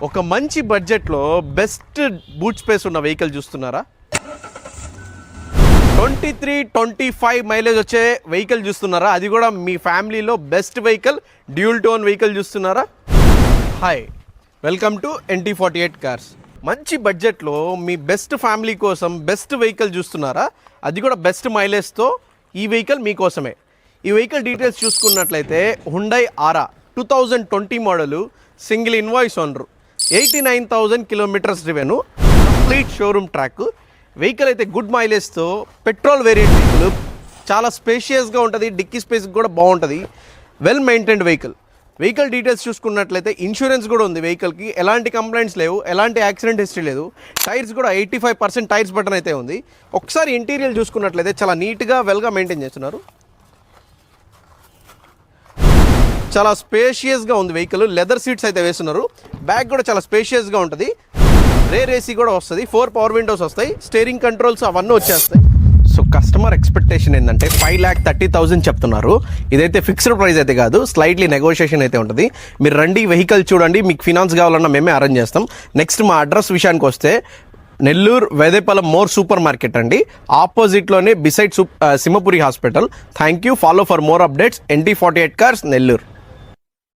ఒక మంచి బడ్జెట్లో బెస్ట్ బూట్ స్పేస్ ఉన్న వెహికల్ చూస్తున్నారా? 23-25 మైలేజ్ వచ్చే వెహికల్ చూస్తున్నారా? అది కూడా మీ ఫ్యామిలీలో best vehicle, dual tone vehicle చూస్తున్నారా? Hi, welcome to NT48 cars. మంచి బడ్జెట్లో మీ బెస్ట్ ఫ్యామిలీ కోసం బెస్ట్ వెహికల్ చూస్తున్నారా? అది కూడా బెస్ట్ మైలేజ్తో. ఈ వెహికల్ మీకోసమే. ఈ వెహికల్ డీటెయిల్స్ చూసుకున్నట్లయితే Hyundai Aura 2020 model, single invoice owner, 89,000 kilometres driven, complete showroom track vehicle అయితే గుడ్ మైలేజ్తో పెట్రోల్ వేరియంట్ వెహికల్. చాలా స్పేషియస్గా ఉంటుంది, డిక్కీ స్పేస్ కూడా బాగుంటుంది, well maintained vehicle. Vehicle details చూసుకున్నట్లయితే ఇన్సూరెన్స్ కూడా ఉంది వెహికల్కి, ఎలాంటి కంప్లైంట్స్ లేవు, ఎలాంటి యాక్సిడెంట్ హిస్టరీ లేదు. టైర్స్ కూడా 85% టైర్స్ బటన్ అయితే ఉంది. ఒకసారి ఇంటీరియర్ చూసుకున్నట్లయితే చాలా నీట్గా వెల్గా మెయింటైన్ చేస్తున్నారు. చాలా స్పేషియస్గా ఉంది వెహికల్. లెదర్ సీట్స్ అయితే వేస్తున్నారు. బ్యాక్ కూడా చాలా స్పేషియస్గా ఉంటుంది. రేర్ ఏసీ కూడా వస్తుంది, 4 పవర్ విండోస్ వస్తాయి, స్టీరింగ్ కంట్రోల్స్ అవన్నీ వచ్చేస్తాయి. సో కస్టమర్ ఎక్స్పెక్టేషన్ ఏంటంటే 5,30,000 చెప్తున్నారు. ఇదైతే ఫిక్స్డ్ ప్రైస్ అయితే కాదు, స్లైట్లీ నెగోషియేషన్ అయితే ఉంటుంది. మీరు రండి, వెహికల్ చూడండి, మీకు ఫినాన్స్ కావాలన్నా మేమే అరేంజ్ చేస్తాం. నెక్స్ట్ మా అడ్రస్ విషయానికి వస్తే Nellore Vedepallam more super market అండి, ఆపోజిట్లోనే beside Simhapuri hospital. Thank you. Follow for more updates. NT48 cars, Nellore.